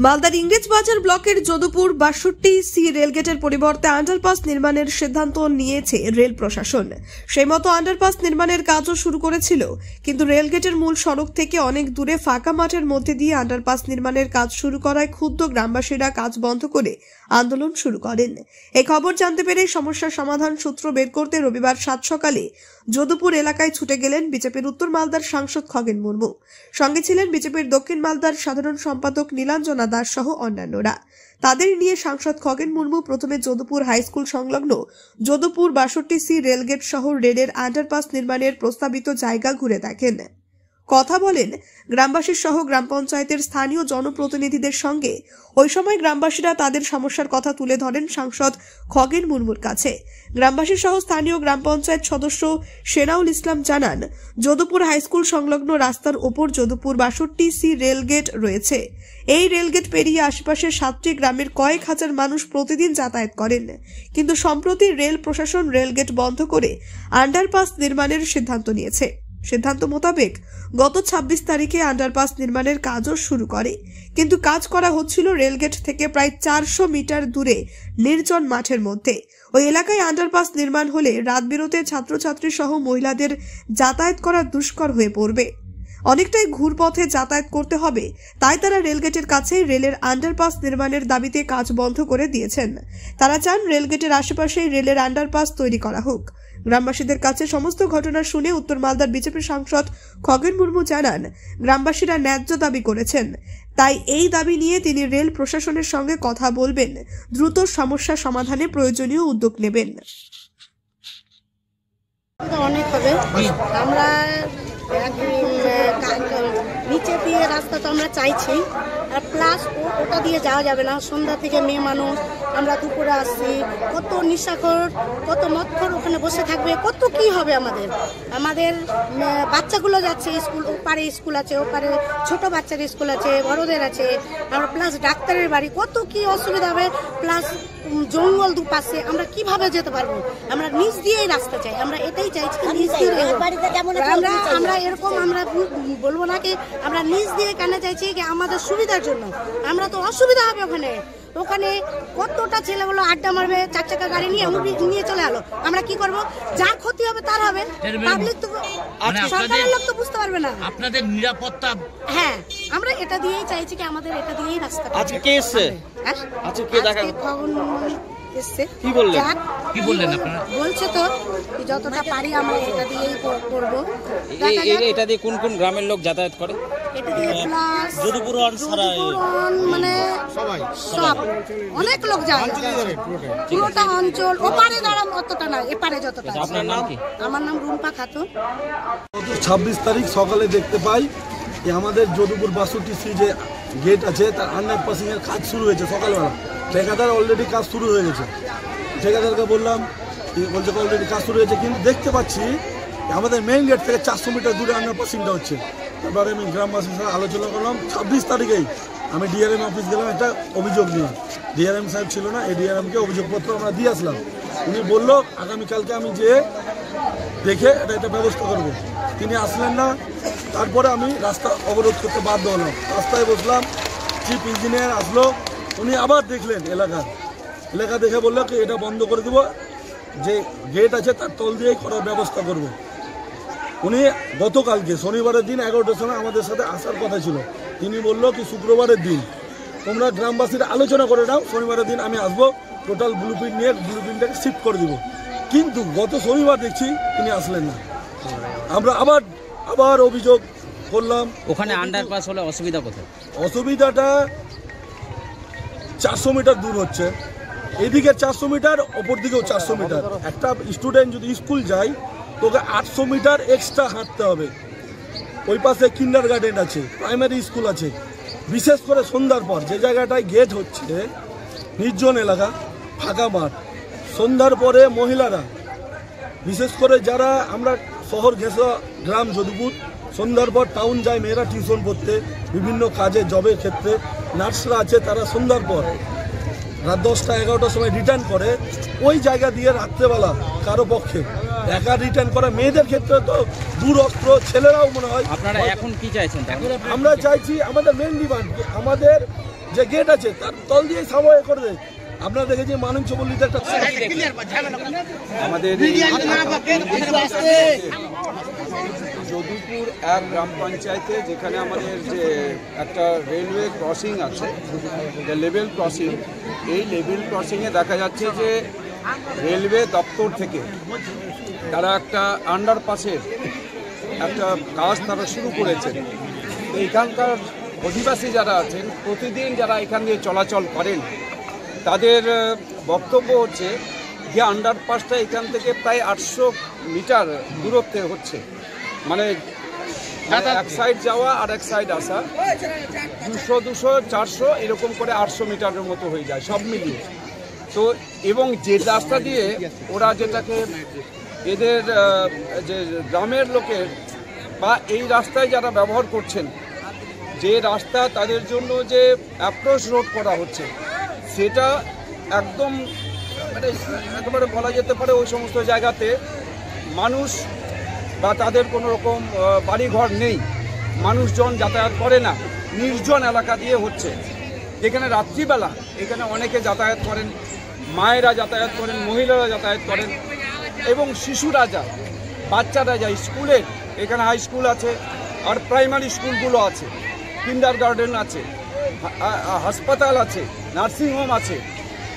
মালদার ইংরেজবাজার ব্লকের যদুপুর ৬২C রেলগেটের পরিবর্তে আন্ডারপাস নির্মাণের সিদ্ধান্ত নিয়েছে রেল প্রশাসন। সেই মতো আন্ডারপাস নির্মাণের কাজও শুরু করেছিল, কিন্তু রেলগেটের মূল সড়ক থেকে অনেক দূরে ফাঁকা মাঠের মধ্যে দিয়ে আন্ডারপাস নির্মাণের কাজ শুরু করায় ক্ষুব্ধ গ্রামবাসীরা কাজ বন্ধ করে আন্দোলন শুরু করেন। এই খবর জানতে পেরে সমস্যার সমাধান সূত্র বের করতে রবিবার সাত সকালে যদুপুর এলাকায় ছুটে গেলেন বিজেপির উত্তর মালদার সাংসদ খগেন মুর্মু। সঙ্গে ছিলেন বিজেপির দক্ষিণ মালদার সাধারণ সম্পাদক নীলাঞ্জনা দাস সহ অন্যান্যরা। তাদের নিয়ে সাংসদ খগেন মুর্মু প্রথমে যদুপুর হাইস্কুল সংলগ্ন যদুপুর ৬২C রেলগেট সহ রেলের আন্ডারপাস নির্মাণের প্রস্তাবিত জায়গা ঘুরে দেখেন, কথা বলেন গ্রামবাসী সহ গ্রাম পঞ্চায়েতের স্থানীয় জনপ্রতিনিধিদের সঙ্গে। ওই সময় গ্রামবাসীরা তাদের সমস্যার কথা তুলে ধরেন সাংসদ খগেন মুর্মুর কাছে। গ্রামবাসী সহ স্থানীয় গ্রাম পঞ্চায়েত সদস্য সেনাউল ইসলাম জানান, যদুপুর হাইস্কুল সংলগ্ন রাস্তার ওপর যদুপুর ৬২C রেলগেট রয়েছে। এই রেলগেট পেরিয়ে আশেপাশের 7টি গ্রামের কয়েক হাজার মানুষ প্রতিদিন যাতায়াত করেন, কিন্তু সম্প্রতি রেল প্রশাসন রেলগেট বন্ধ করে আন্ডারপাস নির্মাণের সিদ্ধান্ত নিয়েছে। সিদ্ধান্ত মোতাবেক গত ২৬ তারিখে আন্ডারপাস নির্মাণের কাজও শুরু করে, কিন্তু কাজ করা হচ্ছিল রেলগেট থেকে প্রায় ৪০০ মিটার দূরে নির্জন মাঠের মধ্যে। ওই এলাকায় আন্ডারপাস নির্মাণ হলে রাত বিরতে ছাত্রছাত্রী সহ মহিলাদের যাতায়াত করা দুষ্কর হয়ে পড়বে। অনেকটাই ঘুরপথে যাতায়াত করতে হবে, তাই তারা রেলগেটের কাছে রেলের আন্ডারপাস নির্মাণের দাবিতে কাজ বন্ধ করে দিয়েছেন। তারা চান রেলগেটের আশেপাশেই রেলের আন্ডারপাস তৈরি করা হোক। গ্রামবাসীদের কাছে সমস্ত ঘটনা শুনে উত্তর মালদার বিজেপি সাংসদ খগেন মুর্মু জানান, গ্রামবাসীরা ন্যায্য দাবি করেছেন, তাই এই দাবি নিয়ে তিনি রেল প্রশাসনের সঙ্গে কথা বলবেন, দ্রুত সমস্যা সমাধানে প্রয়োজনীয় উদ্যোগ নেবেন। অনেক হবে, আমরা নিচে দিয়ে রাস্তা তো আমরা চাইছি, আর প্লাস ওটা দিয়ে যাওয়া যাবে না। সন্ধ্যা থেকে মেয়ে মানুষ, আমরা দুপুরে আসছি, কত নিশাখর, কত মদখর ওখানে বসে থাকবে, কত কি হবে। আমাদের বাচ্চাগুলো যাচ্ছে স্কুল, ওপারে স্কুল আছে, ওপারে ছোট বাচ্চার স্কুল আছে, বড়দের আছে, আর প্লাস ডাক্তারের বাড়ি, কত কি অসুবিধা হবে। প্লাস জঙ্গল দুপাশে, আমরা কিভাবে যেতে পারবো? আমরা নিচ দিয়েই রাস্তা চাই, আমরা এটাই চাইছি নিচ দিয়ে। আমরা এরকম আমরা বলবো না কি আমরা নিচ দিয়ে কেন চাইছি কি আমাদের সুবিধার জন্য। আমরা তো অসুবিধা হবে ওখানে কতটা ছেলেগুলো আড্ডা মারবে, 4 চাকা গাড়ি নিয়ে চলে এলো, আমরা কি করব? যার ক্ষতি হবে তার হবে, পাবলিক তো সরকারের লোক তো বুঝতে পারবে না। আপনাদের নিরাপত্তা, হ্যাঁ, আমরা এটা দিয়েই চাইছি কি আমাদের এটা দিয়েই রাস্তা। আজকে কে এসেছে? আজকে কে দেখা এসছে? কি বললেন আপনারা? বলছে তো যতটা পারি আমরা এটা দিয়েই করব। এটা দিয়ে কোন কোন গ্রামের লোক যাতায়াত করে? এটা দিয়ে প্লাস যদুপুর মানে সব অনেক লোক যায়, পুরোটা অঞ্চল। ওপারে দাঁড়াম অতটা না, এপারে যতটা। আপনার নাম কি? আমার নাম রুম্পা খাতুন। ২৬ তারিখ সকালে দেখতে পাই যে আমাদের যদুপুর ৬২C যে গেট আছে তার আন্ডারপাসিং এর কাজ শুরু হয়েছে। সকালবেলা ঠিকাদার অলরেডি কাজ শুরু হয়ে গেছে। ঠিকাদারকে বললাম, বলছে অলরেডি কাজ শুরু হয়েছে, কিন্তু দেখতে পাচ্ছি আমাদের মেইন গেট থেকে ৪০০ মিটার দূরে আন্ডারপাসিংটা হচ্ছে। তারপরে আমি গ্রামবাসীর সাথে আলোচনা করলাম। ২৬ তারিখেই আমি ডিআরএম অফিস গেলাম একটা অভিযোগ নিয়ে। ডিআরএম সাহেব ছিল না, এই ডিআরএমকে অভিযোগপত্র আমরা দিয়ে আসলাম। উনি বললো আগামীকালকে আমি যেয়ে দেখে এটা ব্যবস্থা করব। তিনি আসলেন না। তারপরে আমি রাস্তা অবরোধ করতে বাধ্য হলাম। রাস্তায় বসলাম, চিফ ইঞ্জিনিয়ার আসলো, উনি আবার দেখলেন এলাকা দেখে বললো কি এটা বন্ধ করে দেবো, যে গেট আছে তার তল দিয়েই করার ব্যবস্থা করব। উনি গতকালকে শনিবারের দিন 11টার সময় আমাদের সাথে আসার কথা ছিল। তিনি বললো কি শুক্রবারের দিন তোমরা গ্রামবাসীরা আলোচনা করে নাও, শনিবারের দিন আমি আসবো, টোটাল ব্লুপ্রিন্ট নিয়ে ব্লুপ্রিন্টটাকে শিফট করে দিব। কিন্তু গত শনিবার দেখছি তিনি আসলেন না। আমরা আবার অভিযোগ করলাম। ওখানে আন্ডারপাস হলে অসুবিধা কোথায়? অসুবিধাটা ৪০০ মিটার দূর হচ্ছে, এদিকে ৪০০ মিটার, অপর দিকেও ৪০০ মিটার। একটা স্টুডেন্ট যদি স্কুল যায় তোকে ৮০০ মিটার এক্সট্রা হাঁটতে হবে। ওই পাশে কিন্ডার গার্ডেন আছে, প্রাইমারি স্কুল আছে। বিশেষ করে সন্ধ্যার পর যে জায়গাটায় গেট হচ্ছে নির্জন এলাকা, ফাঁকা মাঠ, সন্ধ্যার পরে মহিলারা, বিশেষ করে যারা আমরা শহর ঘেঁষা গ্রাম যদুপুর, সন্ধ্যার পর টাউন যায় মেয়েরা টিউশন পড়তে, বিভিন্ন কাজে জবের ক্ষেত্রে, নার্সরা আছে, তারা সন্ধ্যার পর রাত 10টা 11টার সময় রিটার্ন করে। ওই জায়গা দিয়ে রাত্রেবেলা কারো পক্ষে একা রিটার্ন করা, মেয়েদের ক্ষেত্রে তো দূরস্ত্র, ছেলেরাও মনে হয়। আপনারা এখন কি চাইছেন? আমরা চাইছি, আমাদের মেইন ডিমান্ড আমাদের যে গেট আছে তার তল দিয়ে সাবওয়ে করে দেয়। আপনারা দেখেছি মানিকচৌপল্লিতে একটা আমাদের যদুপুর এক গ্রাম পঞ্চায়েতে, যেখানে আমাদের যে একটা রেলওয়ে ক্রসিং আছে, লেভেল ক্রসিং, এই লেভেল ক্রসিংয়ে দেখা যাচ্ছে যে রেলওয়ে দপ্তর থেকে তারা একটা আন্ডারপাসের একটা কাজ তারা শুরু করেছেন। এখানকার অধিবাসী যারা আছেন, প্রতিদিন যারা এখান দিয়ে চলাচল করেন, তাদের বক্তব্য হচ্ছে যে আন্ডারপাসটা এখান থেকে প্রায় 800 মিটার দূরত্বে হচ্ছে, মানে এক সাইড যাওয়া আর এক সাইড আসা, 200, 400 এরকম করে 800 মিটারের মতো হয়ে যায় সব মিলিয়ে। তো এবং যে রাস্তা দিয়ে ওরা যেটাকে এদের যে গ্রামের লোকের বা এই রাস্তায় যারা ব্যবহার করছেন, যে রাস্তা তাদের জন্য যে অ্যাপ্রোচ রোড করা হচ্ছে, সেটা একদম মানে একেবারে বলা যেতে পারে ওই সমস্ত জায়গাতে মানুষ বা তাদের কোনো রকম বাড়িঘর নেই, মানুষজন যাতায়াত করে না, নির্জন এলাকা দিয়ে হচ্ছে। যেখানে রাত্রিবেলা এখানে অনেকে যাতায়াত করেন, মায়েরা যাতায়াত করেন, মহিলারা যাতায়াত করেন এবং শিশুরা যায়, বাচ্চারা যায় স্কুলের, এখানে হাই স্কুল আছে আর প্রাইমারি স্কুলগুলো আছে, কিন্ডার গার্ডেন আছে, হাসপাতাল আছে, নার্সিংহোম আছে।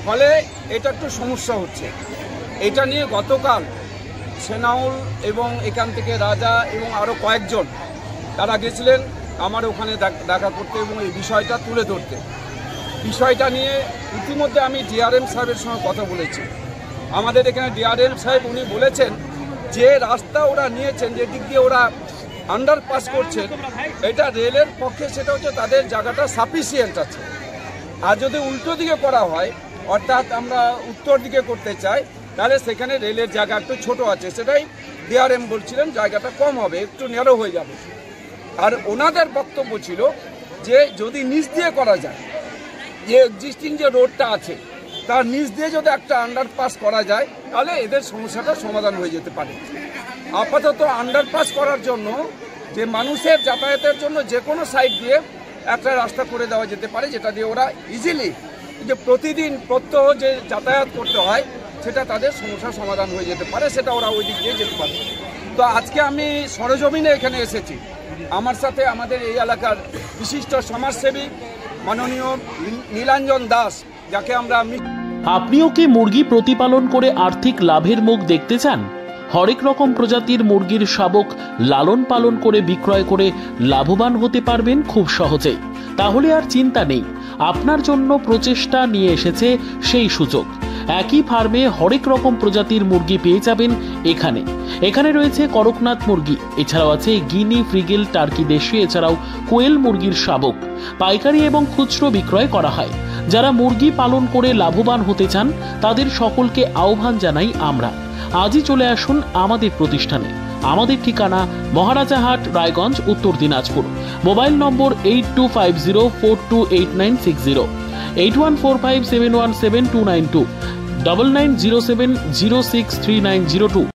ফলে এটা একটু সমস্যা হচ্ছে। এটা নিয়ে গতকাল সেনাউল এবং এখান থেকে রাজা এবং আরও কয়েকজন তারা গেছিলেন আমার ওখানে দেখা করতে এবং এই বিষয়টা তুলে ধরতে। বিষয়টা নিয়ে ইতিমধ্যে আমি ডিআরএম সাহেবের সঙ্গে কথা বলেছি। আমাদের এখানে ডিআরএম সাহেব উনি বলেছেন যে রাস্তা ওরা নিয়েছেন, যে দিক দিয়ে ওরা আন্ডারপাস করছেন, এটা রেলের পক্ষে সেটা হচ্ছে তাদের জায়গাটা সাফিসিয়েন্ট আছে। আর যদি উল্টো দিকে করা হয়, অর্থাৎ আমরা উত্তর দিকে করতে চাই, তাহলে সেখানে রেলের জায়গা একটু ছোট আছে, সেটাই ডিআরএম বলছিলেন জায়গাটা কম হবে, একটু ন্যারো হয়ে যাবে। আর ওনাদের বক্তব্য ছিল যে যদি নিচ দিয়ে করা যায়, যে এক্সিস্টিং যে রোডটা আছে তার নিচ দিয়ে যদি একটা আন্ডারপাস করা যায়, তাহলে এদের সমস্যাটা সমাধান হয়ে যেতে পারে। আপাতত আন্ডারপাস করার জন্য যে মানুষের যাতায়াতের জন্য যে কোনো সাইড দিয়ে একটা রাস্তা করে দেওয়া যেতে পারে, যেটা দিয়ে ওরা ইজিলি যে প্রতিদিন প্রত্যহ যে যাতায়াত করতে হয় সেটা তাদের সমস্যার সমাধান হয়ে যেতে পারে, সেটা ওরা ওই দিক দিয়ে যেতে পারে। তো আজকে আমি সরজমিনে এখানে এসেছি, আমার সাথে আমাদের এই এলাকার বিশিষ্ট সমাজসেবী মাননীয় নীলাঞ্জন দাস, যাকে আমরা আপনিও কি মুরগি প্রতিপালন করে আর্থিক লাভের মুখ দেখতে চান? হরেক রকম প্রজাতির মুরগির শাবক লালন পালন করে বিক্রয় করে লাভবান হতে পারবেন খুব সহজেই। তাহলে আর চিন্তা নেই, আপনার জন্য প্রচেষ্টা নিয়ে এসেছে সেই সুযোগ। একই ফার্মে হরেক রকম প্রজাতির মুরগি পেয়ে যাবেন এখানে। এখানে রয়েছে করকনাথ মুরগি, এছাড়াও আছে গিনি, ফ্রিগেল, টার্কি দেশি, এছাড়াও কোয়েল মুরগির শাবক। পাইকারি এবং খুচরো বিক্রয় করা হয়। যারা মুরগি পালন করে লাভবান হতে চান তাদের সকলকে আহ্বান জানাই আমরা। আজই চলে আসুন আমাদের প্রতিষ্ঠানে। আমাদের ঠিকানা মহারাজাহাট, রায়গঞ্জ, উত্তর দিনাজপুর। মোবাইল নম্বর 8250428960, 8145717292, 9907063902।